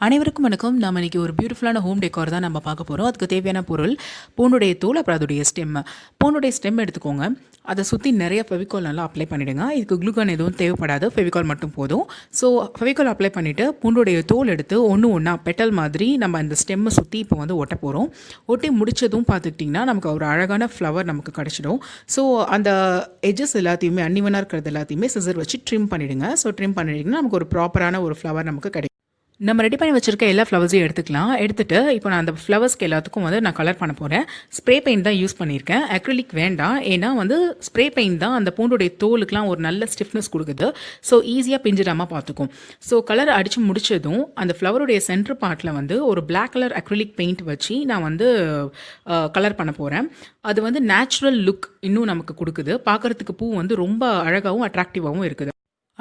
அனைவருக்கும் வணக்கம். நாம் இன்றைக்கி ஒரு பியூட்டிஃபுல்லான ஹோம் டெக்கார் தான் நம்ம பார்க்க போகிறோம். அதுக்கு தேவையான பொருள் பூண்டுடைய தூள், அப்புறம் அதோடைய ஸ்டெம். பூண்டுடைய ஸ்டெம் எடுத்துக்கோங்க. அதை சுற்றி நிறைய ஃபெவிகால் நல்லா அப்ளை பண்ணிவிடுங்க. இதுக்கு க்ளூகான் எதுவும் தேவைப்படாது, ஃபெவிகால் மட்டும் போதும். ஸோ ஃபெவிகால் அப்ளை பண்ணிவிட்டு பூண்டுடைய தோல் எடுத்து ஒன்றா பெட்டல் மாதிரி நம்ம இந்த ஸ்டெம்மை சுற்றி இப்போ வந்து ஒட்ட போகிறோம். ஒட்டி முடித்ததும் பார்த்துக்கிட்டிங்கன்னா நமக்கு ஒரு அழகான ஃப்ளவர் நமக்கு கிடச்சிடும். ஸோ அந்த எஜஸ் எல்லாத்தையுமே அன்னிவனாக இருக்கிறது எல்லாத்தையுமே சிசர் வச்சு ட்ரிம் பண்ணிவிடுங்க. ஸோ ட்ரிம் பண்ணிவிட்டிங்கன்னா நமக்கு ஒரு ப்ராப்பரான ஒரு ஃப்ளவர் நமக்கு கிடைக்கும். நம்ம ரெடி பண்ணி வச்சுருக்க எல்லா ஃப்ளவர்ஸையும் எடுத்துக்கலாம். எடுத்துகிட்டு இப்போ நான் அந்த ஃப்ளவர்ஸ்க்கு எல்லாத்துக்கும் வந்து நான் கலர் பண்ண போகிறேன். ஸ்ப்ரே பெயிண்ட் தான் யூஸ் பண்ணியிருக்கேன். அக்ரிலிக் வேண்டாம். ஏன்னா வந்து ஸ்ப்ரே பெயிண்ட் தான் அந்த பூண்டுடைய தோலுக்குலாம் ஒரு நல்ல ஸ்டிஃப்னஸ் கொடுக்குது. ஸோ ஈஸியாக பிஞ்சிடாமல் பார்த்துக்கும். ஸோ கலர் அடித்து முடித்ததும் அந்த ஃப்ளவருடைய சென்டர் பார்ட்டில் வந்து ஒரு பிளாக் கலர் அக்ரிலிக் பெயிண்ட் வச்சு நான் வந்து கலர் பண்ண போகிறேன். அது வந்து நேச்சுரல் லுக் இன்னும் நமக்கு கொடுக்குது. பார்க்குறதுக்கு பூ வந்து ரொம்ப அழகாகவும் அட்ராக்டிவாகவும் இருக்குது.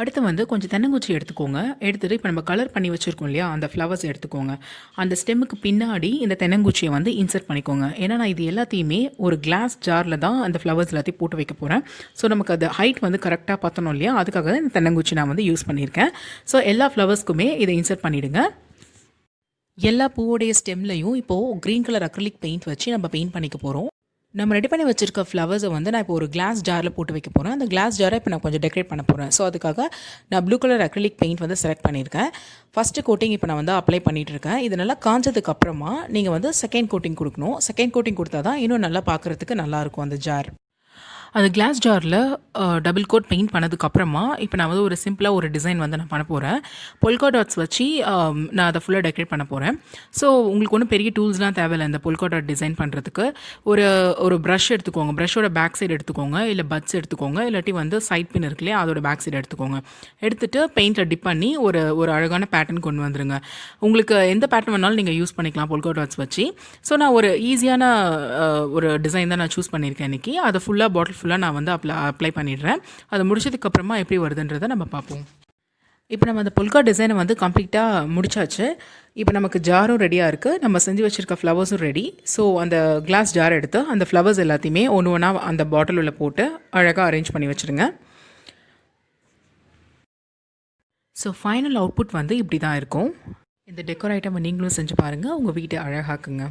அடுத்து வந்து கொஞ்சம் தென்னங்குச்சி எடுத்துக்கோங்க. எடுத்துகிட்டு இப்போ நம்ம கலர் பண்ணி வச்சுருக்கோம் இல்லையா, அந்த ஃப்ளவர்ஸ் எடுத்துக்கோங்க. அந்த ஸ்டெம்முக்கு பின்னாடி இந்த தென்னங்குச்சியை வந்து இன்சர்ட் பண்ணிக்கோங்க. ஏன்னா நான் இது எல்லாத்தையுமே ஒரு கிளாஸ் ஜாரில் தான் அந்த ஃப்ளவர்ஸ் எல்லாத்தையும் போட்டு வைக்க போகிறேன். ஸோ நமக்கு அது ஹைட் வந்து கரெக்டாக பார்த்தணும் இல்லையா, அதுக்காக தான் இந்த தென்னங்குச்சி நான் வந்து யூஸ் பண்ணியிருக்கேன். ஸோ எல்லா ஃப்ளவர்ஸ்க்குமே இதை இன்சர்ட் பண்ணிவிடுங்க. எல்லா பூவோடைய ஸ்டெம்லையும் இப்போது க்ரீன் கலர் அக்ரிலிக் பெயிண்ட் வச்சு நம்ம பெயிண்ட் பண்ணிக்க போகிறோம். நம்ம ரெடி பண்ணி வச்சுருக்க ஃப்ளவர்ஸை வந்து நான் இப்போ ஒரு கிளாஸ் ஜாரில் போட்டு வைக்க போகிறேன். அந்த கிளாஸ் ஜாரை இப்போ நான் கொஞ்சம் டெக்கரேட் பண்ண போகிறேன். ஸோ அதுக்காக நான் ப்ளூ கலர் அக்ரிலிக் பெயிண்ட் வந்து செலக்ட் பண்ணியிருக்கேன். ஃபஸ்ட்டு கோட்டிங் இப்போ நான் வந்து அப்ளை பண்ணிகிட்டு இருக்கேன். இது நல்லா காஞ்சதுக்கு அப்புறமா நீங்கள் வந்து செகண்ட் கோட்டிங் கொடுக்கணும். செகண்ட் கோட்டிங் கொடுத்தா தான் இன்னும் நல்லா பார்க்குறதுக்கு நல்லாயிருக்கும் அந்த ஜார். அந்த கிளாஸ் ஜாரில் டபுள் கோட் பெயிண்ட் பண்ணதுக்கப்புறமா இப்போ நான் வந்து ஒரு சிம்பிளாக ஒரு டிசைன் வந்து நான் பண்ண போகிறேன். பொல்கா டாட்ஸ் வச்சு நான் அதை ஃபுல்லாக டெக்கரேட் பண்ண போகிறேன். ஸோ உங்களுக்கு ஒன்றும் பெரிய டூல்ஸ்லாம் தேவையில்லை இந்த பொல்கா டாட் டிசைன் பண்ணுறதுக்கு. ஒரு ப்ரஷ் எடுத்துக்கோங்க. ப்ரஷோட பேக் சைடு எடுத்துக்கோங்க, இல்லை பட்ஸ் எடுத்துக்கோங்க, இல்லாட்டி வந்து சைட் பின் இருக்கு இல்லையா, அதோட பேக் சைடு எடுத்துக்கோங்க. எடுத்துகிட்டு பெயிண்டில் டிப் பண்ணி ஒரு அழகான பேட்டர்ன் கொண்டு வந்துருங்க. உங்களுக்கு எந்த பேட்டர்ன் வேணாலும் நீங்கள் யூஸ் பண்ணிக்கலாம் பொல்கா டாட்ஸ் வச்சு. ஸோ நான் ஒரு ஈஸியான ஒரு டிசைன் தான் நான் சூஸ் பண்ணியிருக்கேன் இன்றைக்கி. அதை ஃபுல்லாக நான் வந்து அப்ளை பண்ணிடுறேன். அது முடிச்சதுக்கப்புறமா எப்படி வருதுன்றதை நம்ம பார்ப்போம். இப்போ நம்ம அந்த பொல்கா டிசைனை வந்து கம்ப்ளீட்டாக முடிச்சாச்சு. இப்போ நமக்கு ஜாரும் ரெடியாக இருக்குது. நம்ம செஞ்சு வச்சுருக்க ஃப்ளவர்ஸும் ரெடி. ஸோ அந்த கிளாஸ் ஜார் எடுத்து அந்த ஃப்ளவர்ஸ் எல்லாத்தையுமே ஒன்றா அந்த பாட்டில் உள்ள போட்டு அழகாக அரேஞ்ச் பண்ணி வச்சுருங்க. ஸோ ஃபைனல் அவுட்புட் வந்து இப்படி தான் இருக்கும். இந்த டெக்கோர் ஐட்டம் நீங்களும் செஞ்சு பாருங்கள். உங்கள் வீட்டை அழகாக்குங்க.